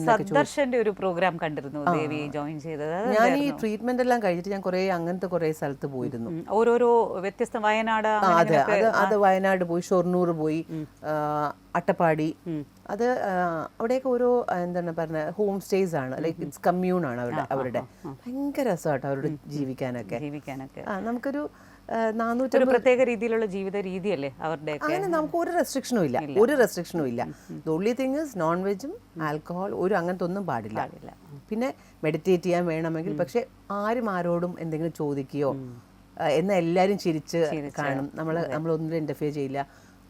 എന്നൊക്കെ സദർശന്റെ ഒരു പ്രോഗ്രാം കണ്ടിരുന്നു ദേവി ജോയിൻ ചെയ്തത്. ഞാൻ ഈ ട്രീറ്റ്മെന്റ് എല്ലാം കഴിഞ്ഞിട്ട് ഞാൻ കുറേ അങ്ങനത്തെ കുറേ സ്ഥലത്ത് പോയിരുന്നു. ഓരോരോ വ്യത്യസ്ത വയനാട് അത് വയനാട് പോയി, ഷൊർണൂർ പോയി, അട്ടപ്പാടി, അത് അവിടെയൊക്കെ ഓരോ എന്താണ് പറഞ്ഞ ഹോം സ്റ്റേസ് ആണ്, ലൈക്ക് ഇറ്റ്സ് കമ്മ്യൂൺ ആണ് അവരുടെ ഭയങ്കര രസമാട്ടോ അവരോട് ജീവിക്കാനൊക്കെ. നമുക്കൊരു 450 പ്രത്യേക രീതിയിലുള്ള ജീവിത രീതിയല്ലേ അവരുടെ. അങ്ങനെ നമുക്ക് ഒരു റെസ്ട്രിക്ഷനും ഇല്ല, ഒരു റെസ്ട്രിക്ഷനും ഇല്ല. The only thing is known വെജും ആൽക്കഹോൾ ഒരു അങ്ങനത്തെ ഒന്നും പാടില്ല. പിന്നെ മെഡിറ്റേറ്റ് ചെയ്യാൻ വേണമെങ്കിൽ, പക്ഷെ ആരോടും എന്തെങ്കിലും ചോദിക്കുകയോ എന്നാൽ എല്ലാവരും ചിരിച്ച് കാണും. നമ്മളൊന്നും ഇന്റർഫിയർ ചെയ്യില്ല.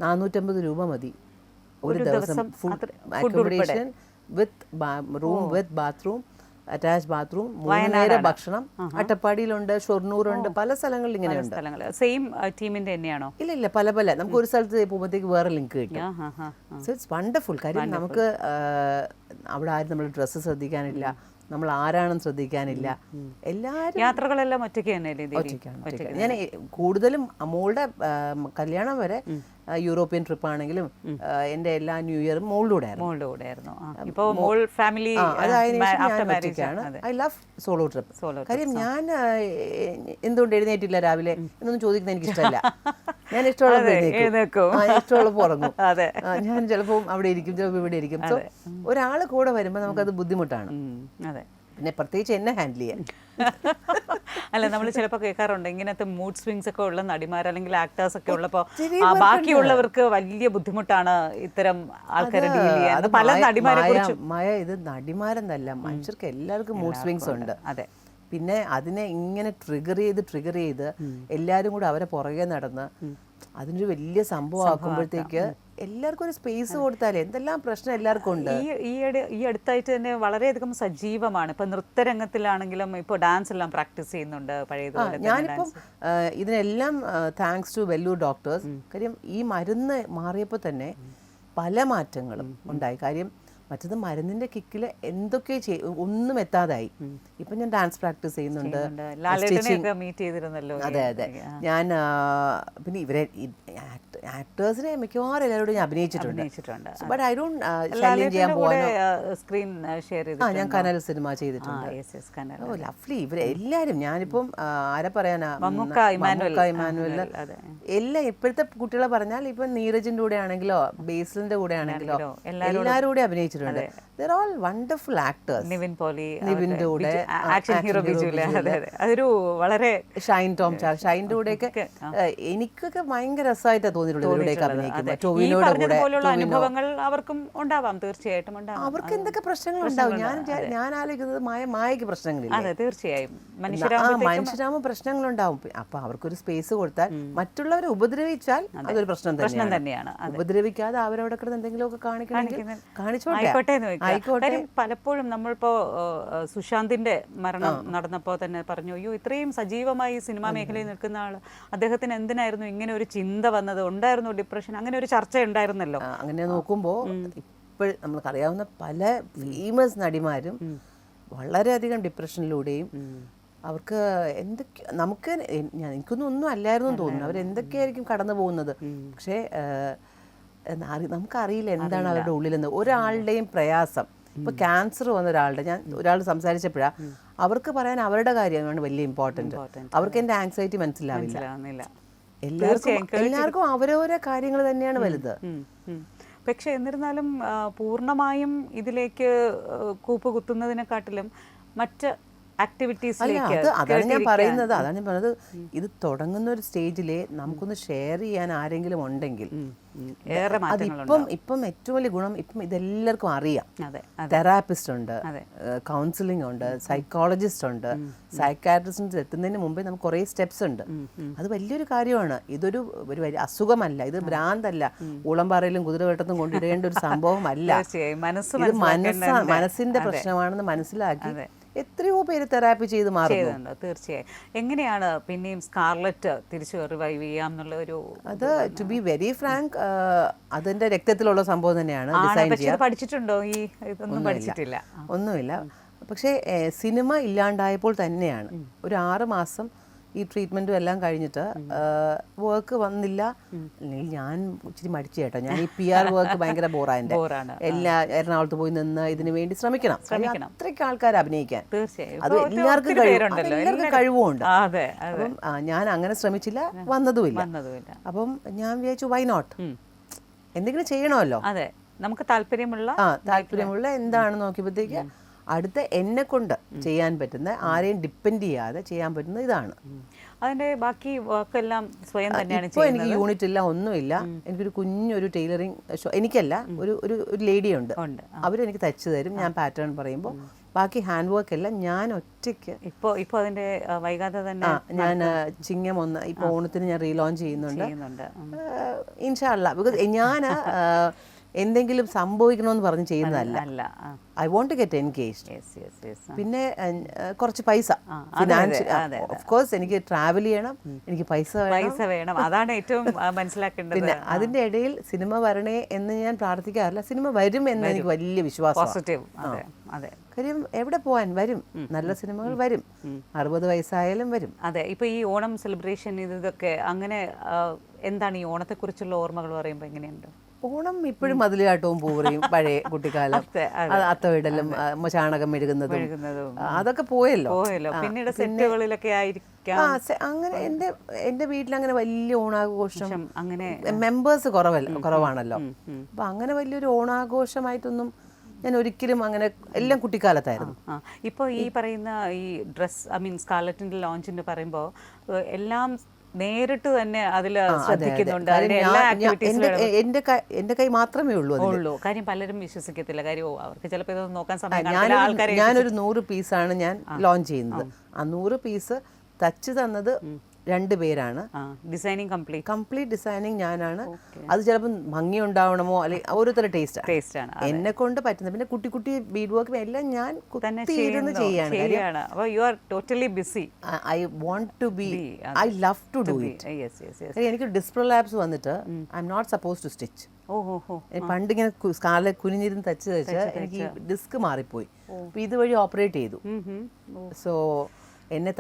450 രൂപ മതി ഒരു ദിവസം. ഫുഡ് അക്കോമഡേഷൻ വിത്ത് റൂം, വിത്ത് ബാത്റൂം, അറ്റാച്ച് ബാത്റൂം, 3 നേരം ഭക്ഷണം. അട്ടപ്പാടിയിലുണ്ട്, ഷൊർണൂറുണ്ട്, പല സ്ഥലങ്ങളിൽ ഇങ്ങനെയുണ്ട്. സെയിം ടീമിന്റെ തന്നെയാണോ? ഇല്ല, പല നമുക്ക് ഒരു സ്ഥലത്ത് പോകുമ്പോഴത്തേക്ക് വേറെ ലിങ്ക് കിട്ടും. So it's wonderful. കാര്യം നമുക്ക് അവിടെ ആരും നമ്മൾ ഡ്രസ്സ് ശ്രദ്ധിക്കാനില്ല, നമ്മൾ ആരാണെന്ന് ശ്രദ്ധിക്കാനില്ല. എല്ലാവരും യാത്രകളെല്ലാം ഒറ്റയ്ക്കാണ്. ഞാൻ കൂടുതലും മോളുടെ കല്യാണം വരെ യൂറോപ്യൻ ട്രിപ്പ് ആണെങ്കിലും എൻ്റെ എല്ലാ ന്യൂ ഇയറും മോളുടെ ആയിരുന്നു. I love solo trip. കാര്യം ഞാൻ എന്തുകൊണ്ട് എഴുന്നേറ്റില്ല രാവിലെ എന്നൊന്നും ചോദിക്കുന്നത് എനിക്ക് ഇഷ്ടമല്ല. ഞാൻ ഇഷ്ടമുള്ളപ്പോൾ ഉറങ്ങും. ഞാൻ ചിലപ്പോൾ അവിടെ ഇരിക്കും, ചിലപ്പോൾ ഇവിടെ ഇരിക്കും. സോ ഒരാൾ കൂടെ വരുമ്പോൾ നമുക്കത് ബുദ്ധിമുട്ടാണ്. പിന്നെ പ്രത്യേകിച്ച് എന്നെ ഹാൻഡിൽ ചെയ്യാൻ. അല്ല, നമ്മൾ ചിലപ്പോൾ കേൾക്കാറുണ്ട് ഇങ്ങനത്തെ മൂഡ് സ്വിങ്സ് ഒക്കെ ഉള്ള നടിമാർ അല്ലെങ്കിൽ ആക്ടേഴ്സ് ഒക്കെ ഉള്ളപ്പോൾ ബാക്കിയുള്ളവർക്ക് വലിയ ബുദ്ധിമുട്ടാണ് ഇത്തരം ആൾക്കാരെ ഡീൽ ചെയ്യാൻ. പല നടിമാരെ ഇത് നടിമാരെന്നല്ല, മനുഷ്യർക്ക് എല്ലാവർക്കും മൂഡ് സ്വിങ്സ് ഉണ്ട്. അതെ. പിന്നെ അതിനെ ഇങ്ങനെ ട്രിഗർ ചെയ്ത് എല്ലാവരും കൂടെ അവരെ പുറകെ നടന്ന് അതിനൊരു വലിയ സംഭവം ആക്കുമ്പോഴത്തേക്ക് എല്ലാവർക്കും ഒരു സ്പേസ് കൊടുത്താലേ എന്തെല്ലാം പ്രശ്നം എല്ലാവർക്കും ഉണ്ട്. ഈ അടുത്തായിട്ട് തന്നെ വളരെയധികം സജീവമാണ്. ഇപ്പൊ നൃത്തരംഗത്തിലാണെങ്കിലും ഇപ്പോൾ ഡാൻസ് എല്ലാം പ്രാക്ടീസ് ചെയ്യുന്നുണ്ട് പഴയതുപോലെ. ഞാനിപ്പം ഇതിനെല്ലാം താങ്ക്സ് ടു വെല്ലൂർ ഡോക്ടേഴ്സ്. കാര്യം ഈ മരുന്ന് മാറിയപ്പോൾ തന്നെ പല മാറ്റങ്ങളും ഉണ്ടായി. കാര്യം മറ്റത് മരുന്നിന്റെ കിക്കിൽ എന്തൊക്കെ ഒന്നും എത്താതായി. ഇപ്പൊ ഞാൻ ഡാൻസ് പ്രാക്ടീസ് ചെയ്യുന്നുണ്ട്. അതെ. ഞാൻ പിന്നെ ഇവരെ ആക്ടേഴ്സിനെ മിക്കവാറും എല്ലാവരോടും ഞാൻ അഭിനയിച്ചിട്ടുണ്ട്. ബട്ട് ഐ ഡോണ്ട് ശല്യം ചെയ്യാൻ സ്ക്രീൻ ഷെയർ ചെയ്തു. ഞാൻ കനൽ സിനിമ ചെയ്തിട്ടുണ്ട്. ലവ്ലി ഇവരെ എല്ലാവരും. ഞാനിപ്പം ആരെ പറയാനാ, ഇമാനുവൽ എല്ലാം ഇപ്പോഴത്തെ കുട്ടികളെ പറഞ്ഞാൽ ഇപ്പൊ നീരജിന്റെ കൂടെ ആണെങ്കിലോ ബേസിലിന്റെ കൂടെ ആണെങ്കിലോ എല്ലാവരും കൂടെ അഭിനയിച്ചിട്ടുണ്ട്. They're all wonderful actors. നിവിന്റെ കൂടെ അതൊരു വളരെ ഷൈൻ്റെ കൂടെയൊക്കെ എനിക്കൊക്കെ ഭയങ്കര രസമായിട്ടാണ് തോന്നിയിട്ടുള്ളത്. അനുഭവങ്ങൾ അവർക്കും ഉണ്ടാവാം, തീർച്ചയായിട്ടും ഉണ്ടാവാം. അവർക്ക് എന്തൊക്കെ പ്രശ്നങ്ങൾ ഉണ്ടാവും. ഞാൻ ആലോചിക്കുന്നത് മായക്ക് പ്രശ്നങ്ങളില്ല. തീർച്ചയായും മനുഷ്യരാകുമ്പോൾ പ്രശ്നങ്ങളുണ്ടാവും. അപ്പൊ അവർക്കൊരു സ്പേസ് കൊടുത്താൽ മറ്റുള്ളവരെ ഉപദ്രവിച്ചാൽ അതൊരു പ്രശ്നം തന്നെയാണ്. ഉപദ്രവിക്കാതെ അവരവിടെ കിടന്ന് എന്തെങ്കിലുമൊക്കെ കാണിച്ചോട്ടെ. പലപ്പോഴും നമ്മളിപ്പോ സുശാന്തിന്റെ മരണം നടന്നപ്പോൾ തന്നെ പറഞ്ഞു, അയ്യോ ഇത്രയും സജീവമായി സിനിമാ മേഖലയിൽ നിൽക്കുന്ന ആള്, അദ്ദേഹത്തിന് എന്തിനായിരുന്നു ഇങ്ങനെ ഒരു ചിന്ത വന്നത്? ഉണ്ടായിരുന്നു ഡിപ്രഷൻ? അങ്ങനെ ഒരു ചർച്ച ഉണ്ടായിരുന്നല്ലോ. അങ്ങനെ നോക്കുമ്പോ ഇപ്പോൾ നമുക്കറിയാവുന്ന പല ഫേമസ് നടിമാരും വളരെയധികം ഡിപ്രഷനിലൂടെയും അവർക്ക് എന്തൊക്കെ എനിക്കൊന്നും ഒന്നും അല്ലായിരുന്നു തോന്നുന്നു. അവരെന്തൊക്കെയായിരിക്കും കടന്നു പോകുന്നത്. പക്ഷേ നമുക്കറിയില്ല എന്താണ് അവരുടെ ഉള്ളിലെന്ന്. ഒരാളുടെയും പ്രയാസം, ഇപ്പൊ ക്യാൻസർ വന്ന ഒരാൾ സംസാരിച്ചപ്പോഴാ അവർക്ക് പറയാൻ അവരുടെ കാര്യമാണ് വലിയ ഇമ്പോർട്ടന്റ്. അവർക്ക് എന്റെ ആങ്സൈറ്റി മനസ്സിലാവില്ല. എല്ലാവർക്കും അവരോരോ കാര്യങ്ങൾ തന്നെയാണ് വലുത്. പക്ഷെ എന്നിരുന്നാലും പൂർണ്ണമായും ഇതിലേക്ക് കൂപ്പ് കുത്തുന്നതിനെക്കാട്ടിലും മറ്റ് അതാണ് ഞാൻ പറയുന്നത്. ഇത് തുടങ്ങുന്ന ഒരു സ്റ്റേജില് നമുക്കൊന്ന് ഷെയർ ചെയ്യാൻ ആരെങ്കിലും ഉണ്ടെങ്കിൽ ഇപ്പം ഏറ്റവും വലിയ ഗുണം, ഇപ്പം ഇതെല്ലാവർക്കും അറിയാം. തെറാപ്പിസ്റ്റ് ഉണ്ട്, കൗൺസിലിംഗ് ഉണ്ട്, സൈക്കോളജിസ്റ്റ് ഉണ്ട്, സൈക്കാട്രിസ്റ്റ് എത്തുന്നതിന് മുമ്പേ നമുക്ക് കുറേ സ്റ്റെപ്സ് ഉണ്ട്. അത് വലിയൊരു കാര്യമാണ്. ഇതൊരു വലിയ അസുഖമല്ല, ഇത് ഭ്രാന്തല്ല, ഊളംപാറയിലും കുതിരവട്ടത്തും കൊണ്ടിടേണ്ട ഒരു സംഭവമല്ല. ഇത് മനസ്സിന്റെ പ്രശ്നമാണെന്ന് മനസ്സിലാക്കി എത്രയോ പേര് തെറാപ്പി ചെയ്ത് മാറുന്നുണ്ട്. തീർച്ചയായും. എങ്ങനെയാണ് പിന്നെയും സ്കാർലറ്റ് തിരിച്ചു റിവൈവ് ചെയ്യാം എന്നുള്ള ഒരു അത് ടു ബി വെരി ഫ്രാങ്ക് അതിന്റെ രക്തത്തിലുള്ള സംഭവം തന്നെയാണ്. പഠിച്ചിട്ടുണ്ടോ? ഇതൊന്നും പഠിച്ചിട്ടില്ല, ഒന്നുമില്ല. പക്ഷേ സിനിമ ഇല്ലാണ്ടായപ്പോൾ തന്നെയാണ് ഒരു 6 മാസം ഈ ട്രീറ്റ്മെൻറ്റും എല്ലാം കഴിഞ്ഞിട്ട് വർക്ക് വന്നില്ല. അല്ലെങ്കിൽ ഞാൻ ഇച്ചിരി മടിച്ചു കേട്ടോ, ഞാൻ ഈ PR വർക്ക് ഭയങ്കര ബോറാൻ്റെ. എറണാകുളത്ത് പോയി നിന്ന് ഇതിനു വേണ്ടി ശ്രമിക്കണം. അത്രയ്ക്ക് ആൾക്കാർ അഭിനയിക്കാൻ, അത് എല്ലാവർക്കും കഴിവുമുണ്ട്. അപ്പം ഞാൻ അങ്ങനെ ശ്രമിച്ചില്ല, വന്നതുമില്ല. അപ്പം ഞാൻ വിചാരിച്ചു വൈ നോട്ട്, എന്തെങ്കിലും ചെയ്യണമല്ലോ. നമുക്ക് താല്പര്യമുള്ള എന്താണ് നോക്കിയപ്പോഴത്തേക്ക് അടുത്ത എന്നെ കൊണ്ട് ചെയ്യാൻ പറ്റുന്ന, ആരെയും ഡിപ്പെൻഡ് ചെയ്യാതെ ചെയ്യാൻ പറ്റുന്ന ഇതാണ്. അതിന്റെ ബാക്കി വർക്കെല്ലാം സ്വയം തന്നെയാണ്. ഇപ്പോൾ എനിക്ക് യൂണിറ്റ് ഇല്ല, ഒന്നുമില്ല. എനിക്കൊരു കുഞ്ഞൊരു ടൈലറിങ് ഷോ, എനിക്കല്ല, ഒരു ലേഡിയുണ്ട്, അവരെനിക്ക് തയ്ച്ചു തരും. ഞാൻ പാറ്റേൺ പറയുമ്പോൾ ബാക്കി ഹാൻഡ് വർക്ക് എല്ലാം ഞാൻ ഒറ്റയ്ക്ക്. ഇപ്പോൾ അതിന്റെ വൈകാതെ തന്നെ ഞാൻ ചിങ്ങം 1 ഇപ്പോൾ ഓണത്തിന് ഞാൻ റീലോഞ്ച് ചെയ്യുന്നുണ്ട്, ഇൻഷാ അല്ലാ. ബിക്കോസ് ഞാൻ എന്തെങ്കിലും സംഭവിക്കണമെന്ന് പറഞ്ഞ് ചെയ്യുന്നതല്ല. I want to get engaged. പിന്നെ കുറച്ച് പൈസ, ഓഫ് കോഴ്സ് എനിക്ക് ട്രാവൽ ചെയ്യണം, എനിക്ക് പൈസ വേണം, അതാണ് ഏറ്റവും മനസ്സിലാക്കേണ്ടത്. പിന്നെ അതിന്റെ ഇടയിൽ സിനിമ വരണേ എന്ന് ഞാൻ പ്രാർത്ഥിക്കാറില്ല, സിനിമ വരും എന്ന് എനിക്ക് വലിയ വിശ്വാസം. കാര്യം എവിടെ പോവാൻ, വരും, നല്ല സിനിമകൾ വരും, 60 വയസ്സായാലും വരും. അതെ, ഇപ്പൊ ഈ ഓണം സെലിബ്രേഷൻ ഇതൊക്കെ അങ്ങനെ എന്താണ് ഈ ഓണത്തെക്കുറിച്ചുള്ള ഓർമ്മകൾ പറയുമ്പോൾ എങ്ങനെയുണ്ട്? ഓണം ഇപ്പോഴും മതിലുകാട്ടവും പൂവറിയും പഴയ കുട്ടിക്കാലം, അത്തവിടലും ചാണകം മെഴുകുന്നതും അതൊക്കെ പോയല്ലോ. പിന്നീട് സെറ്റുകളിലൊക്കെ ആയിരിക്കാം. അങ്ങനെ എന്റെ വീട്ടിൽ അങ്ങനെ വലിയ ഓണാഘോഷം, അങ്ങനെ മെമ്പേഴ്സ് കുറവാണല്ലോ. അപ്പൊ അങ്ങനെ വലിയൊരു ഓണാഘോഷമായിട്ടൊന്നും ഞാൻ ഒരിക്കലും അങ്ങനെ, എല്ലാം കുട്ടിക്കാലത്തായിരുന്നു. ഇപ്പോൾ ഈ പറയുന്ന ഈ ഡ്രസ്, സ്കാർലറ്റിന്റെ ലോഞ്ചിന്റെ പറയുമ്പോൾ എല്ലാം നേരിട്ട് തന്നെ അതിൽ ശ്രദ്ധിക്കുന്നുണ്ട്. എന്റെ കൈ മാത്രമേ ഉള്ളൂ. കാര്യം പലരും വിശ്വസിക്കത്തില്ല, കാര്യം അവർക്ക് ചിലപ്പോൾ ഇതൊന്നും നോക്കാൻ സമയം. ഞാനൊരു 100 പീസാണ് ഞാൻ ലോഞ്ച് ചെയ്യുന്നത്. ആ 100 പീസ് തച്ച് തന്നത് 2 പേരാണ്. ഡിസൈനിങ് കംപ്ലീറ്റ് ഡിസൈനിങ് ഞാനാണ്. അത് ചിലപ്പോൾ ഭംഗി ഉണ്ടാവണമോ അല്ലെങ്കിൽ ഓരോരുത്തരുടെ ടേസ്റ്റാണ് എന്നെ കൊണ്ട് പറ്റുന്നത്. പിന്നെ കുട്ടി കുട്ടി ബീഡ് വർക്ക് എല്ലാം ഞാൻ ഇരുന്ന് ചെയ്യാണ്. I want to be, I love to do it. എനിക്ക് ഡിസ്പ്രൊലാപ്സ് വന്നിട്ട് I'm not suppose to stitch. പണ്ട് ഇങ്ങനെ സ്കാർലെ കുനിഞ്ഞിരുന്ന് തച്ച് എനിക്ക് ഡിസ്ക് മാറിപ്പോയി. അപ്പൊ ഇതുവഴി ഓപ്പറേറ്റ് ചെയ്തു. സോ എന്നെ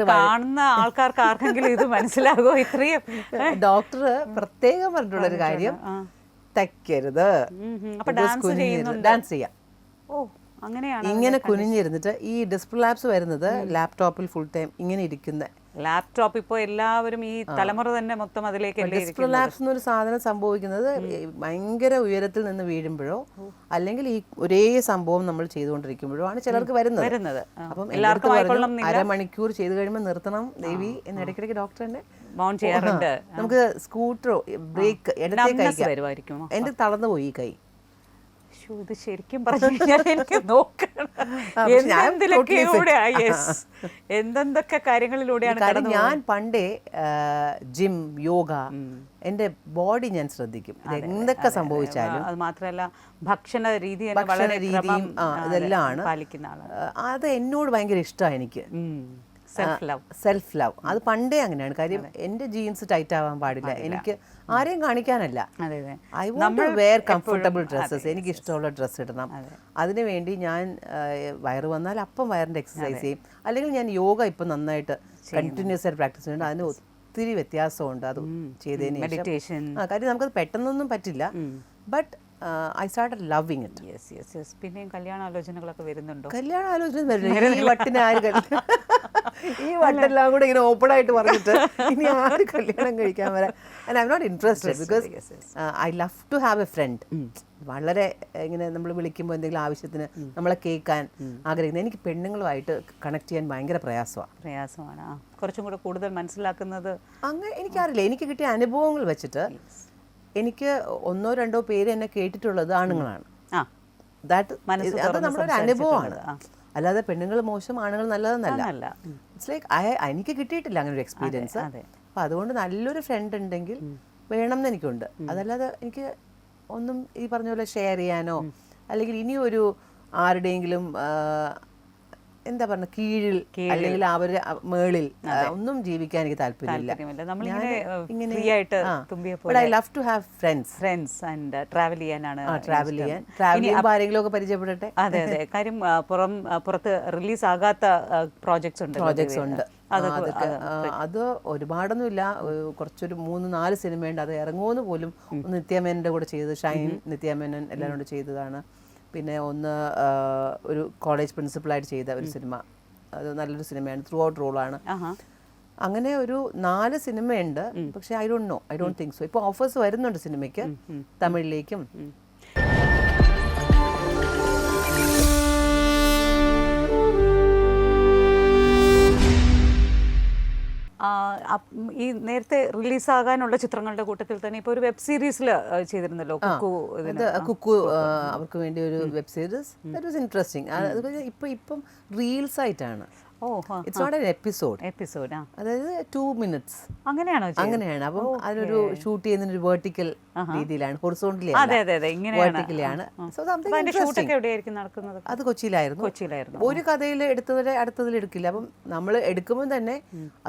കാണുന്ന ആൾക്കാർക്ക് ആർക്കെങ്കിലും ഇത് മനസ്സിലാകോ? ഇത്രയും ഡോക്ടർ പ്രത്യേകം പറഞ്ഞിട്ടുള്ളൊരു കാര്യം, തയ്ക്കരുത്, ഡാൻസ് ചെയ്യാം. ഇങ്ങനെ കുനിഞ്ഞിരുന്നിട്ട് ഈ ഡിസ്പ്രൊലാപ്സ് വരുന്നത് ലാപ്ടോപ്പിൽ ഫുൾ ടൈം ഇങ്ങനെ ഇരിക്കുന്ന ലാപ്ടോപ്പ്. ഇപ്പോൾ എല്ലാവരും ഈ തലമുറ തന്നെ മൊത്തം അതിലേക്ക്. ഡിസ്പ്രൊലാപ്സ് എന്നൊരു സാധനം സംഭവിക്കുന്നത് ഭയങ്കര ഉയരത്തിൽ നിന്ന് വീഴുമ്പോഴോ അല്ലെങ്കിൽ ഈ ഒരേ സംഭവം നമ്മൾ ചെയ്തുകൊണ്ടിരിക്കുമ്പോഴോ ആണ് ചിലർക്ക് വരുന്നത്. അപ്പം എല്ലാവർക്കും അരമണിക്കൂർ ചെയ്ത് കഴിയുമ്പോൾ നിർത്തണം ദേവി എന്ന് ഇടയ്ക്കിടയ്ക്ക് ഡോക്ടർ തന്നെ വാൺ ചെയ്യാറുണ്ട്. നമുക്ക് സ്കൂട്ടറോ ബ്രേക്ക് ഇടത്തേക്ക് എന്റെ തളർന്നു പോയി ഈ കൈ. ഇത് ശരിക്കും പറഞ്ഞു എനിക്ക് നോക്കണം എന്തെന്തൊക്കെ കാര്യങ്ങളിലൂടെയാണ്. ഞാൻ പണ്ടേ ജിം, യോഗ, എന്റെ ബോഡി ഞാൻ ശ്രദ്ധിക്കും. എന്തൊക്കെ സംഭവിച്ചാലും. അത് മാത്രമല്ല ഭക്ഷണ രീതിയും ഇതെല്ലാം ആണ് പാലിക്കുന്ന ആളാണ്. അത് എന്നോട് ഭയങ്കര ഇഷ്ടമാണ്. എനിക്ക് സെൽഫ് ലവ് അത് പണ്ടേ അങ്ങനെയാണ്. കാര്യം എന്റെ ജീൻസ് ടൈറ്റ് ആവാൻ പാടില്ല, എനിക്ക് ആരെയും കാണിക്കാനല്ല. I want to wear comfortable dresses. എനിക്ക് ഇഷ്ടമുള്ള ഡ്രസ്സ് ഇടണം. അതിനുവേണ്ടി ഞാൻ വയറ് വന്നാൽ അപ്പം വയറിന്റെ എക്സസൈസ് ചെയ്യും. അല്ലെങ്കിൽ ഞാൻ യോഗ ഇപ്പം നന്നായിട്ട് കണ്ടിന്യൂസ് ആയിട്ട് പ്രാക്ടീസ് ചെയ്യുന്നുണ്ട്. അതിന് ഒത്തിരി വ്യത്യാസമുണ്ട് അത് ചെയ്തതിന് ശേഷം. കാര്യം നമുക്കത് പെട്ടെന്നൊന്നും പറ്റില്ല. But I started loving it. Yes. പിന്നെയും കല്യാണാലോചനകളൊക്കെ വരുന്നുണ്ടോ? കല്യാണാലോചന വരുന്നില്ല. ഈ വട്ടിന് ആര് ഈ വട്ടെല്ലാം കൂടെ ഇങ്ങനെ ഓപ്പൺ ആയിട്ട് പറഞ്ഞിട്ട് ഇനി ആര് കല്യാണം കഴിക്കാൻ വരാം. And I'm not interested because I love to have a friend. വളരെ ഇങ്ങനെ നമ്മൾ വിളിക്കുമ്പോൾ എന്തെങ്കിലും ആവശ്യത്തിന് നമ്മളെ കേൾക്കാൻ ആഗ്രഹിക്കുന്നത്. എനിക്ക് പെണ്ണുങ്ങളുമായിട്ട് കണക്ട് ചെയ്യാൻ ഭയങ്കര പ്രയാസമാണ്. കുറച്ചും കൂടെ കൂടുതൽ മനസ്സിലാക്കുന്നത് അങ്ങനെ എനിക്കറിയില്ല. എനിക്ക് കിട്ടിയ അനുഭവങ്ങൾ വെച്ചിട്ട് എനിക്ക് 1-2 പേര് എന്നെ കേട്ടിട്ടുള്ളത് ആണുങ്ങളാണ്. അത് നമ്മുടെ ഒരു അനുഭവമാണ്. അല്ലാതെ പെണ്ണുങ്ങൾ മോശം, ആണുങ്ങൾ നല്ലതെന്നല്ല. ഇറ്റ്സ് ലൈക്ക് എനിക്ക് കിട്ടിയിട്ടില്ല അങ്ങനെ ഒരു എക്സ്പീരിയൻസ്. അപ്പം അതുകൊണ്ട് നല്ലൊരു ഫ്രണ്ട് ഉണ്ടെങ്കിൽ വേണം എന്ന് എനിക്കുണ്ട്. അതല്ലാതെ എനിക്ക് ഒന്നും ഈ പറഞ്ഞ പോലെ ഷെയർ ചെയ്യാനോ അല്ലെങ്കിൽ ഇനിയൊരു ആരുടെയെങ്കിലും എന്താ പറഞ്ഞ കീഴിൽ അല്ലെങ്കിൽ അവര് മേളിൽ ഒന്നും ജീവിക്കാൻ എനിക്ക് താല്പര്യമില്ല. ഫ്രീ ആയിട്ട് തുമ്പിയെ but I love to have friends and travel ചെയ്യാനാണ് ട്രാവൽ ചെയ്യുമ്പോൾ ആരെങ്കിലും ഒക്കെ പരിചയപ്പെടട്ടെ. അതെ അതെ, കാര്യം പുറത്ത് റിലീസ് ആകാത്ത പ്രോജക്ട്സ് ഉണ്ട്. അതൊക്കെ അത് ഒരുപാടൊന്നുമില്ല, കുറച്ചൊരു 3-4 സിനിമയുണ്ട്. അത് ഇറങ്ങുമെന്ന് പോലും നിത്യാമേനൻ്റെ കൂടെ ചെയ്തത്, ഷൈൻ നിത്യാമേനൻ എല്ലാവരും കൂടെ ചെയ്തതാണ്. പിന്നെ ഒന്ന് ഒരു കോളേജ് പ്രിൻസിപ്പളായിട്ട് ചെയ്ത ഒരു സിനിമ, അത് നല്ലൊരു സിനിമയാണ്, ത്രൂ ഔട്ട് റോളാണ്. അങ്ങനെ ഒരു 4 സിനിമയുണ്ട്. പക്ഷെ ഐ ഡോണ്ട് തിങ്ക് സോ. ഇപ്പോൾ ഓഫേഴ്സ് വരുന്നുണ്ട് സിനിമയ്ക്ക്, തമിഴിലേക്കും. ഈ നേരത്തെ റിലീസാകാനുള്ള ചിത്രങ്ങളുടെ കൂട്ടത്തിൽ തന്നെ ഇപ്പോൾ ഒരു വെബ് സീരീസിൽ ചെയ്തിരുന്നല്ലോ, കുക്കു. അവർക്ക് വേണ്ടി ഒരു web series, that was interesting. ഇപ്പം റീൽസ് ആയിട്ടാണ്. It's not an episode. അതായത് 2 minutes അങ്ങനെയാണ്. അപ്പം അതിനൊരു ഷൂട്ട് ചെയ്യുന്നൊരു വെർട്ടിക്കൽ രീതിയിലാണ്, ഹൊറിസോണ്ടലി വെർട്ടിക്കലിയാണ്. അത് കൊച്ചിയിലായിരുന്നു. ഒരു കഥയിൽ എടുത്തവരെ അടുത്തതിൽ എടുക്കില്ല. അപ്പം നമ്മൾ എടുക്കുമ്പോൾ തന്നെ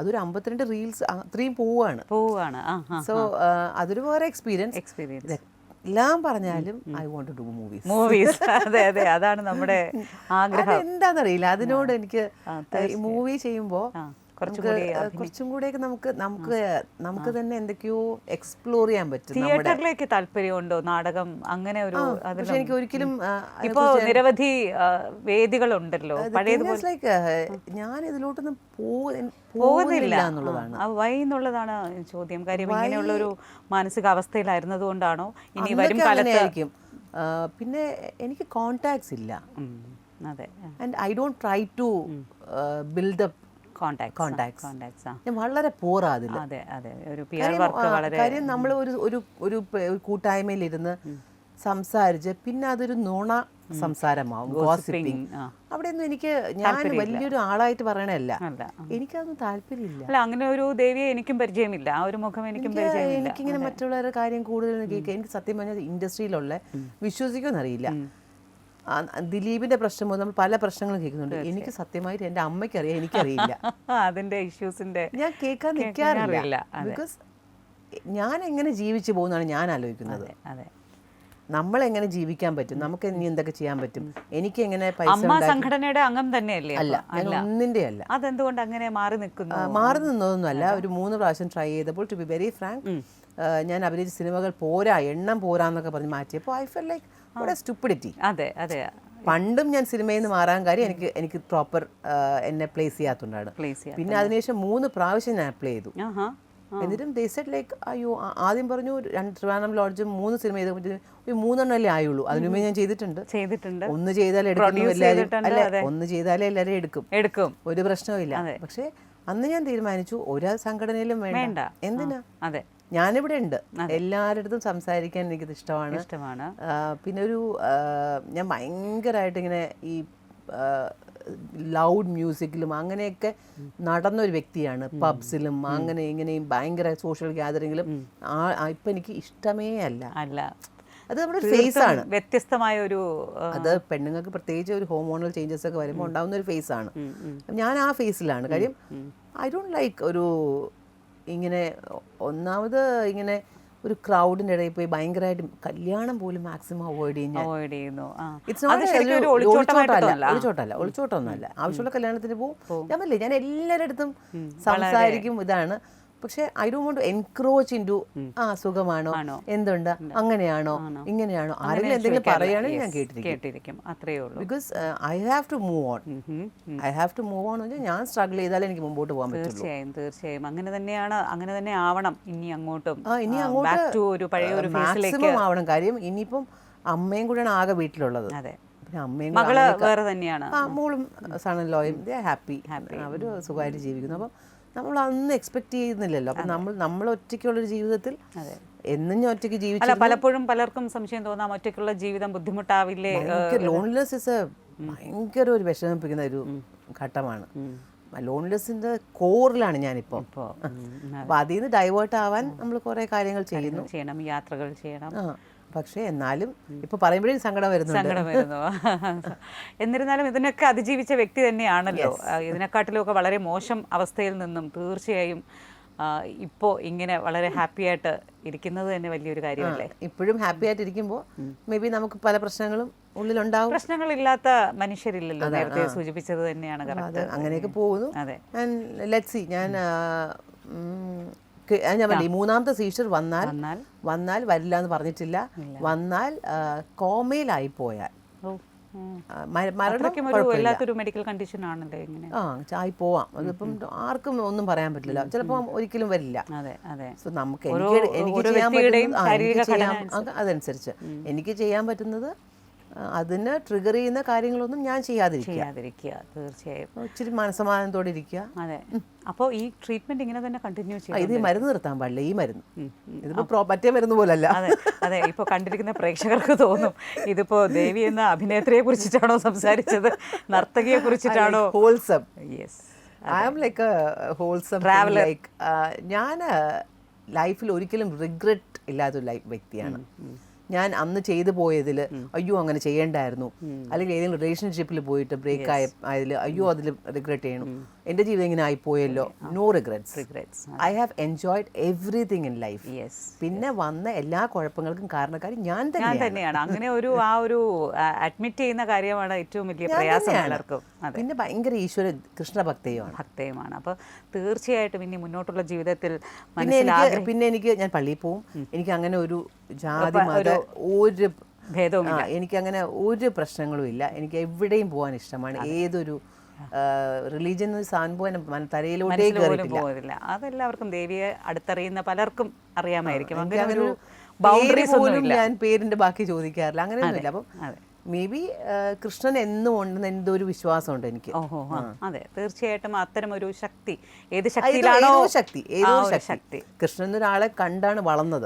അതൊരു 52 റീൽസ് അത്രയും പോവുകയാണ്. സോ അതൊരു വേറെ എക്സ്പീരിയൻസ്. എല്ലാം പറഞ്ഞാലും I want to do movies. അതെ അതെ, അതാണ് നമ്മുടെ ആഗ്രഹം. എന്താണെന്നറിയില്ല, അതിനോട് എനിക്ക് മൂവി ചെയ്യുമ്പോൾ കുറച്ചും കൂടെയൊക്കെ നമുക്ക് തന്നെ എന്തൊക്കെയോ എക്സ്പ്ലോർ ചെയ്യാൻ പറ്റും. തിയേറ്ററിലേക്ക് താല്പര്യമുണ്ടോ? നാടകം അങ്ങനെ ഒരു, പക്ഷെ എനിക്ക് ഒരിക്കലും ഇപ്പോ നിരവധി വേദികളുണ്ടല്ലോ. ലൈക്ക് ഞാൻ ഇതിലോട്ടൊന്നും പോകുന്നില്ല എന്നുള്ളതാണ്. വൈ എന്നുള്ളതാണ് ചോദ്യം. കാര്യം ഇങ്ങനെയുള്ള ഒരു മാനസികാവസ്ഥയിലായിരുന്നത് കൊണ്ടാണോ? ഇനി വരും കാലത്തായിരിക്കും. പിന്നെ എനിക്ക് കോണ്ടാക്ട്സ് ഇല്ല. അതെ, and I don't try to build up contacts. ഞാൻ വളരെ പോറാ അതിൽ. കാര്യം നമ്മൾ ഒരു കൂട്ടായ്മയിലിരുന്ന് സംസാരിച്ച് പിന്നെ അതൊരു നുണ സംസാരമാവും, ഗോസിപ്പിംഗ്. അവിടെയൊന്നും എനിക്ക്, ഞാൻ വലിയൊരു ആളായിട്ട് പറയണല്ല, എനിക്കതൊന്നും താല്പര്യമില്ല. അല്ല, അങ്ങനെ ഒരു ദേവിയെ എനിക്കും പരിചയമില്ല, ആ ഒരു മുഖം എനിക്കിങ്ങനെ മറ്റുള്ളവരുടെ കാര്യം കൂടുതൽ കേൾക്കുക. എനിക്ക് സത്യം പറഞ്ഞാൽ ഇൻഡസ്ട്രിയിലുള്ള വിശ്വസിക്കുമെന്നറിയില്ല. ദിലീപിന്റെ പ്രശ്നം പോലെ നമ്മൾ പല പ്രശ്നങ്ങളും കേൾക്കുന്നുണ്ട്. എനിക്ക് സത്യമായിട്ട് എൻ്റെ അമ്മയ്ക്ക് അറിയാം, എനിക്കറിയില്ല. അതിന്റെ ഇഷ്യൂസിന്റെ ഞാൻ കേൾക്കാൻ നിൽക്കാറില്ല. ബിക്കോസ് ഞാൻ എങ്ങനെ ജീവിച്ചു പോകുന്നതാണ് ഞാൻ ആലോചിക്കുന്നത്. നമ്മൾ എങ്ങനെ ജീവിക്കാൻ പറ്റും, നമുക്ക് ഇനി എന്തൊക്കെ ചെയ്യാൻ പറ്റും, എനിക്ക് എങ്ങനെ പൈസ. സംഘടനയുടെ അംഗം തന്നെയല്ലേ? അല്ല, ഒന്നിന്റെ അല്ല. അതെന്തുകൊണ്ട് അങ്ങനെ മാറി നിൽക്കുന്നു? മാറി നിന്നതൊന്നുമല്ല. ഒരു 3 പ്രാവശ്യം ട്രൈ ചെയ്തപ്പോൾ, ടു ബി വെരി ഫ്രാങ്ക്, ഞാൻ അഭിനയിച്ച സിനിമകൾ പോരാ, എണ്ണം പോരാന്നൊക്കെ പറഞ്ഞ് മാറ്റിയപ്പോൾ I felt like what a stupidity. അതെ അതെ. പണ്ടും ഞാൻ സിനിമയിൽ നിന്ന് മാറാൻ കാര്യം എനിക്ക് പ്രോപ്പർ എന്നെ പ്ലേസ് ചെയ്യാത്തതുകൊണ്ടാണ്. പിന്നെ അതിനുശേഷം 3 പ്രാവശ്യം ഞാൻ അപ്ലൈ ചെയ്തു. എന്നിട്ടും they said like അയ്യോ, ആദ്യം പറഞ്ഞു ട്രിവാൻഡ്രം ലോഡ്ജും 3 സിനിമ ചെയ്ത 3 അല്ലേ ആയുള്ളൂ. അതിനു മുമ്പേ ഞാൻ ചെയ്തിട്ടുണ്ട്. ഒന്ന് ചെയ്താലേ എല്ലാവരും എടുക്കും, ഒരു പ്രശ്നവുമില്ല. പക്ഷെ അന്ന് ഞാൻ തീരുമാനിച്ചു ഒരു സംഘടനയിലും വേണ്ട. എന്തിനാ? അതെ, ഞാനിവിടെ ഉണ്ട്, എല്ലാവരുടെ സംസാരിക്കാൻ എനിക്കിത് ഇഷ്ടമാണ്. പിന്നെ ഞാൻ ഭയങ്കരമായിട്ട് ഇങ്ങനെ ഈ ലൗഡ് മ്യൂസിക്കിലും അങ്ങനെയൊക്കെ നടന്നൊരു വ്യക്തിയാണ്. പബ്സിലും അങ്ങനെ ഇങ്ങനെയും ഭയങ്കര സോഷ്യൽ ഗ്യാതറിങ്ങിലും ഇപ്പം എനിക്ക് ഇഷ്ടമേ അല്ല. അത് നമ്മുടെ ഫേസ് ആണ്, വ്യത്യസ്തമായ ഒരു, അത് പെണ്ണുങ്ങൾക്ക് പ്രത്യേകിച്ച് ഒരു ഹോർമോണൽ ചേഞ്ചസ് ഒക്കെ വരുമ്പോൾ ഉണ്ടാകുന്ന ഒരു ഫേസ് ആണ്. ഞാൻ ആ ഫേസിലാണ്. കാര്യം ഐ ഡോണ്ട് ലൈക്ക് ഒരു ഇങ്ങനെ, ഒന്നാമത് ഇങ്ങനെ ഒരു ക്രൗഡിൻ്റെ ഇടയിൽ പോയി ഭയങ്കരമായിട്ട് കല്യാണം പോലും മാക്സിമം അവോയ്ഡ് ചെയ്യുന്നു. ഒളിച്ചോട്ടമൊന്നുമല്ല, ആവശ്യമുള്ള കല്യാണത്തിന് പോവും. ഞാൻ എല്ലാവരുടെ അടുത്തും സംസാരിക്കും, ഇതാണ്. പക്ഷെ I don't want to encroach into സുഖമാണോ, എന്തുണ്ട്, അങ്ങനെയാണോ, ഇങ്ങനെയാണോ, ആരെങ്കിലും എന്തെങ്കിലും പറയുകയാണെങ്കിൽ ഞാൻ കേട്ടിരിക്കും. അത്രയേ ഉള്ളൂ. Because I have to move on. ഞാൻ സ്ട്രഗിൾ ചെയ്താലേ എനിക്ക് മുമ്പോട്ട് പോകാൻ പറ്റുള്ളൂ. തീർച്ചയായും അങ്ങനെ തന്നെയാണ്, അങ്ങനെ തന്നെ ആവണം. ഇനി അങ്ങോട്ടും മാക്സിമം ആവണം. കാര്യം ഇനിയിപ്പം അമ്മയും കൂടെയാണ് ആകെ വീട്ടിലുള്ളത്. അമ്മയും വേറെ തന്നെയാണ്, മോളും സണലോയും ഹാപ്പി, അവര് സുഖമായിട്ട് ജീവിക്കുന്നു. അപ്പം നമ്മൾ അന്ന് എക്സ്പെക്ട് ചെയ്യുന്നില്ലല്ലോ. അപ്പം നമ്മൾ ഒറ്റയ്ക്കുള്ളൊരു ജീവിതത്തിൽ എന്നും ഞാൻ ഒറ്റയ്ക്ക് ജീവിച്ചു. പലപ്പോഴും പലർക്കും സംശയം തോന്നാം, ഒറ്റയ്ക്കുള്ള ജീവിതം ബുദ്ധിമുട്ടാവില്ലേ? ലോൺലിനെസ് ഇസ് ഭയങ്കര ഒരു വിഷമിപ്പിക്കുന്ന ഒരു ഘട്ടമാണ്. ലോൺലിനെസിന്റെ കോറിലാണ് ഞാനിപ്പോൾ. അപ്പോൾ അതിൽ നിന്ന് ഡൈവേർട്ട് ആവാൻ നമ്മൾ കുറേ കാര്യങ്ങൾ ചെയ്യണം, യാത്രകൾ ചെയ്യണം. പക്ഷേ എന്നാലും ഇപ്പൊ പറയുമ്പോഴേ സങ്കടം വരുന്നുണ്ട്. സങ്കടം വരുന്നു. എന്നിരുന്നാലും ഇതിനൊക്കെ അതിജീവിച്ച വ്യക്തി തന്നെയാണല്ലോ. ഇതിനെക്കാട്ടിലുമൊക്കെ വളരെ മോശം അവസ്ഥയിൽ നിന്നും തീർച്ചയായും ഇപ്പോൾ ഇങ്ങനെ വളരെ ഹാപ്പി ആയിട്ട് ഇരിക്കുന്നത് തന്നെ വലിയൊരു കാര്യമല്ലേ. ഇപ്പോഴും ഹാപ്പി ആയിട്ടിരിക്കുമ്പോൾ മേ ബി നമുക്ക് പല പ്രശ്നങ്ങളും ഉള്ളിലുണ്ടാവും. പ്രശ്നങ്ങളില്ലാത്ത മനുഷ്യരില്ലല്ലോ, നേരത്തെ സൂചിപ്പിച്ചത് തന്നെയാണ്. അങ്ങനെയൊക്കെ പോകുന്നു. അതെ, ലെറ്റ്സ് സീ. ഞാൻ പറഞ്ഞില്ലേ, മൂന്നാമത്തെ സീഷർ വന്നാൽ വരില്ല എന്ന് പറഞ്ഞിട്ടില്ല. വന്നാൽ കോമയിലായി പോയാൽ വല്ലാത്തൊരു മെഡിക്കൽ കണ്ടീഷൻ ആണല്ലോ ഇങ്ങനെ. ആയി പോവാം. അതിപ്പം ആർക്കും ഒന്നും പറയാൻ പറ്റില്ല. ചിലപ്പോൾ ഒരിക്കലും വരില്ല. സോ നമുക്ക് എനിക്ക് ചെയ്യാൻ പറ്റുന്നത് അതനുസരിച്ച് എനിക്ക് ചെയ്യാൻ പറ്റുന്നത് അതിന് ട്രിഗർ ചെയ്യുന്ന കാര്യങ്ങളൊന്നും ഞാൻ ചെയ്യാതിരിക്കുക. തീർച്ചയായും ഇച്ചിരി മനസ്സമാധാനത്തോടെ ഇരിക്കുക. അതെ. അപ്പോൾ ഈ ട്രീറ്റ്മെന്റ് ഇങ്ങനെ തന്നെ കണ്ടിന്യൂ ചെയ്യാം. ഇത് മരുന്ന് നിർത്താൻ പാടില്ല. ഈ മരുന്ന് ഇതിപ്പോ മറ്റേ മരുന്ന് പോലല്ല. അതെ. ഇപ്പോൾ കണ്ടിരിക്കുന്ന പ്രേക്ഷകർക്ക് തോന്നും ഇതിപ്പോ ദേവി എന്ന അഭിനേത്രിയെ കുറിച്ചിട്ടാണോ സംസാരിച്ചത്, നർത്തകിയെ കുറിച്ചിട്ടാണോ? Wholesome. Yes, I am like wholesome traveller. ഞാൻ ലൈഫിൽ ഒരിക്കലും റിഗ്രറ്റ് ഇല്ലാത്തൊരു വ്യക്തിയാണ്. ഞാൻ അന്ന് ചെയ്തു പോയതിൽ അയ്യോ അങ്ങനെ ചെയ്യേണ്ടായിരുന്നു, അല്ലെങ്കിൽ ഏതെങ്കിലും റിലേഷൻഷിപ്പിൽ പോയിട്ട് ബ്രേക്ക് ആയതിൽ അയ്യോ അതിൽ റിഗ്രറ്റ് ചെയ്യണം, എൻ്റെ ജീവിതം ഇങ്ങനെ ആയിപ്പോയല്ലോ. No regrets. I have enjoyed everything in life. പിന്നെ വന്ന എല്ലാ കുഴപ്പങ്ങൾക്കും കാരണക്കാരി ഞാൻ തന്നെയാണ്. അങ്ങനെ ആ ഒരു അഡ്മിറ്റ് ചെയ്യുന്ന കാര്യമാണ് ഏറ്റവും വലിയ പ്രയാസം എല്ലാവർക്കും. പിന്നെ ഭയങ്കര ഈശ്വര കൃഷ്ണഭക്തയുമാണ്. അപ്പോൾ തീർച്ചയായിട്ടും ഇനി മുന്നോട്ടുള്ള ജീവിതത്തിൽ പിന്നെ ഞാൻ പള്ളിയിൽ പോവും. എനിക്ക് അങ്ങനെ ഒരു ജാതി മത ഒരു ഭേദവും എനിക്കങ്ങനെ ഒരു പ്രശ്നങ്ങളും ഇല്ല. എനിക്ക് എവിടെയും പോകാൻ ഇഷ്ടമാണ്. ഏതൊരു റിലീജിയൻ സാധനം തലയിലോട്ടേ പോകില്ല. അതെല്ലാവർക്കും ദേവിയെ അടുത്തറിയുന്ന പലർക്കും അറിയാമായിരിക്കും. ഞാൻ പേരിന്റെ ബാക്കി ചോദിക്കാറില്ല, അങ്ങനെയൊന്നുമില്ല. അപ്പം മേ ബി കൃഷ്ണൻ എന്നും ഉണ്ടെന്ന് എന്തോ ഒരു വിശ്വാസമുണ്ട് എനിക്ക്. അതെ, തീർച്ചയായിട്ടും അത്തരം ഒരു ശക്തി, ഏത് ശക്തിയിലാണോ ശക്തി. കൃഷ്ണൻ എന്നൊരാളെ കണ്ടാണ് വളർന്നത്.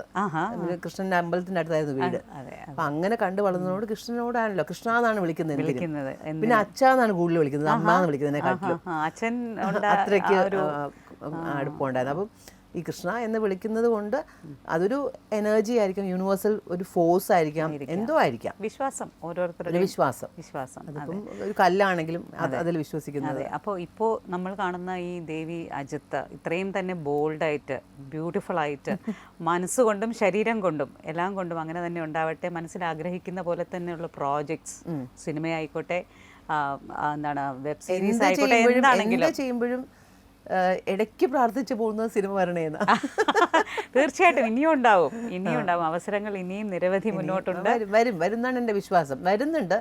കൃഷ്ണന്റെ അമ്പലത്തിന്റെ അടുത്തായിരുന്നു വീട്. അപ്പൊ അങ്ങനെ കണ്ടു വളർന്നതോട് കൃഷ്ണനോടാണല്ലോ കൃഷ്ണ എന്നാണ് വിളിക്കുന്നത്. പിന്നെ അച്ഛന്നാണ് കൂടുതൽ വിളിക്കുന്നത്, അമ്മ എന്ന് വിളിക്കുന്നതിനെക്കാട്ടിലും. അത്രയ്ക്ക് അടുപ്പമുണ്ടായിരുന്നു. അപ്പം ഈ കൃഷ്ണ എന്ന് വിളിക്കുന്നത് കൊണ്ട് അതൊരു എനർജി ആയിരിക്കാം, യൂണിവേഴ്സൽ ഒരു ഫോഴ്സ് ആയിരിക്കാം, എന്തോ ആയിരിക്കാം. വിശ്വാസം, ഓരോരുത്തരുടെ വിശ്വാസം. അതിപ്പം ഒരു കല്ലാണെങ്കിലും അതിൽ വിശ്വസിക്കുന്നത്. അപ്പോൾ ഇപ്പോൾ നമ്മൾ കാണുന്ന ഈ ദേവി അജിത്ത് ഇത്രയും തന്നെ ബോൾഡായിട്ട്, ബ്യൂട്ടിഫുൾ ആയിട്ട്, മനസ്സുകൊണ്ടും ശരീരം കൊണ്ടും എല്ലാം കൊണ്ടും അങ്ങനെ തന്നെ ഉണ്ടാവട്ടെ. മനസ്സിൽ ആഗ്രഹിക്കുന്ന പോലെ തന്നെയുള്ള പ്രോജക്ട്സ്, സിനിമയായിക്കോട്ടെ, എന്താണ് വെബ് സീരീസ് ആയിക്കോട്ടെ, എന്താണെങ്കിലും ചെയ്യുമ്പോഴും ഇടയ്ക്ക് പ്രാർത്ഥിച്ചു പോകുന്നത് സിനിമ വരണേന്ന്. തീർച്ചയായിട്ടും ഇനിയും ഉണ്ടാവും അവസരങ്ങൾ, ഇനിയും നിരവധി മുന്നോട്ടുണ്ട്. വരുന്നാണ് എൻ്റെ വിശ്വാസം. വരുന്നുണ്ട്,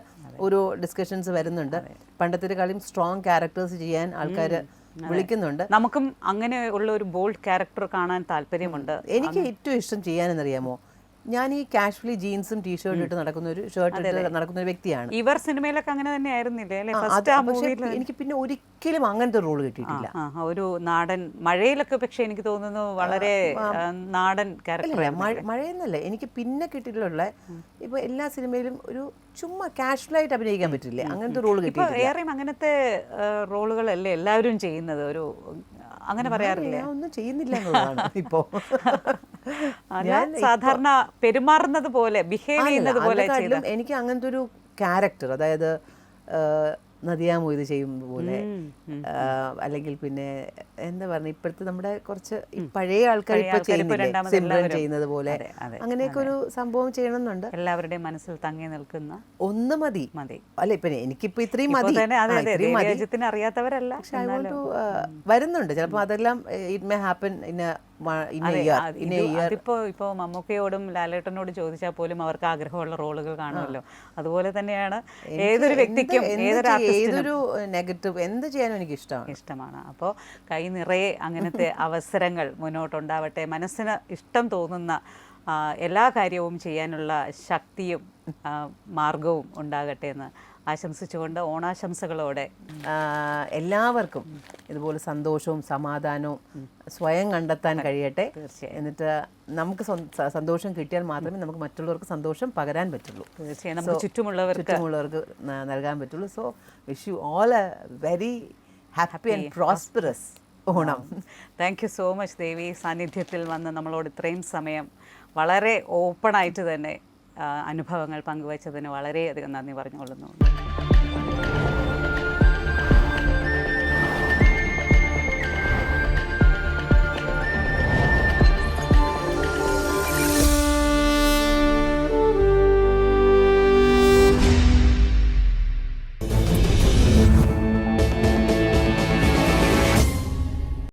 ഓരോ ഡിസ്കഷൻസ് വരുന്നുണ്ട്. പണ്ടത്തെ കളിയും സ്ട്രോങ് ക്യാരക്ടേഴ്സ് ചെയ്യാൻ ആൾക്കാർ വിളിക്കുന്നുണ്ട്. നമുക്കും അങ്ങനെ ഉള്ള ഒരു ബോൾഡ് ക്യാരക്ടർ കാണാൻ താല്പര്യമുണ്ട്. എനിക്ക് ഏറ്റവും ഇഷ്ടം ചെയ്യാനെന്നറിയാമോ, ഞാൻ ഈ കാഷ്വലി ജീൻസും ടീഷർട്ടും ഇട്ട് നടക്കുന്ന ഒരു വ്യക്തിയാണ്. ഇവർ സിനിമയിലൊക്കെ അങ്ങനെ തന്നെ ആയിരുന്നില്ലേ? എനിക്ക് പിന്നെ ഒരിക്കലും അങ്ങനത്തെ റോൾ കിട്ടിയിട്ടില്ല. ഒരു നാടൻ മഴയിലൊക്കെ, പക്ഷെ എനിക്ക് തോന്നുന്നു വളരെ നാടൻ ക്യാരക്ടർ. മഴയെന്നല്ല, എനിക്ക് പിന്നെ കിട്ടിയിട്ടുള്ള ഇപ്പൊ എല്ലാ സിനിമയിലും ഒരു ചുമ്മാ കാഷ്വലായിട്ട് അഭിനയിക്കാൻ പറ്റില്ലേ, അങ്ങനത്തെ റോൾ കിട്ടിയിട്ടില്ല. ഏറെയും അങ്ങനത്തെ റോളുകളല്ലേ എല്ലാവരും ചെയ്യുന്നത്. ഒരു അങ്ങനെ പറയാറില്ല, ഒന്നും ചെയ്യുന്നില്ല എന്നുള്ളതാണ് ഇപ്പോ. ഞാൻ സാധാരണ പെരുമാറുന്നത് പോലെ, ബിഹേവ് ചെയ്യുന്നത് പോലെ. എനിക്ക് അങ്ങനത്തെ ഒരു ക്യാരക്ടർ, അതായത് നദിയ മൊയ്ത് ചെയ്യുന്നത് പോലെ, അല്ലെങ്കിൽ പിന്നെ എന്താ പറയുക, ഇപ്പോഴത്തെ നമ്മുടെ കുറച്ച് പഴയ ആൾക്കാർ ഇപ്പൊ ചെയ്യുന്നത് പോലെ, അങ്ങനെയൊക്കെ ഒരു സംഭവം ചെയ്യണമെന്നുണ്ട്. എല്ലാവരുടെയും മനസ്സിൽ തങ്ങി നിൽക്കുന്ന ഒന്ന് മതി. അല്ല, ഇപ്പൊ എനിക്കിപ്പോ ഇത്രയും മതി, അറിയാത്തവരല്ല. വരുന്നുണ്ട് ചിലപ്പോ. അതെല്ലാം ഇറ്റ് മേ ഹാപ്പൻ ഇപ്പോ മമ്മൂക്കയോടും ലാലേട്ടനോടും ചോദിച്ചാൽ പോലും അവർക്ക് ആഗ്രഹമുള്ള റോളുകൾ കാണുമല്ലോ. അതുപോലെ തന്നെയാണ് ഏതൊരു വ്യക്തിക്കും, ഏതൊരു നെഗറ്റീവ് എന്ത് ചെയ്യാനും എനിക്ക് ഇഷ്ടമാണ്. അപ്പോൾ കൈ നിറയെ അങ്ങനത്തെ അവസരങ്ങൾ മുന്നോട്ടുണ്ടാവട്ടെ. മനസ്സിന് ഇഷ്ടം തോന്നുന്ന എല്ലാ കാര്യവും ചെയ്യാനുള്ള ശക്തിയും മാർഗവും ഉണ്ടാകട്ടെ എന്ന് ആശംസിച്ചുകൊണ്ട് ഓണാശംസകളോടെ എല്ലാവർക്കും ഇതുപോലെ സന്തോഷവും സമാധാനവും സ്വയം കണ്ടെത്താൻ കഴിയട്ടെ. എന്നിട്ട് നമുക്ക് സന്തോഷം കിട്ടിയാൽ മാത്രമേ നമുക്ക് മറ്റുള്ളവർക്ക് സന്തോഷം പകരാൻ പറ്റുള്ളൂ. തീർച്ചയായും നമുക്ക് ചുറ്റുമുള്ളവർക്ക് നൽകാൻ പറ്റുള്ളൂ. So wish you all a very happy and prosperous Onam. Thank you so much Devi. സാന്നിധ്യത്തിൽ വന്ന് നമ്മളോട് ഇത്രയും സമയം വളരെ ഓപ്പണായിട്ട് തന്നെ അനുഭവങ്ങൾ പങ്കുവച്ചതിന് വളരെയധികം നന്ദി പറഞ്ഞുകൊള്ളുന്നു.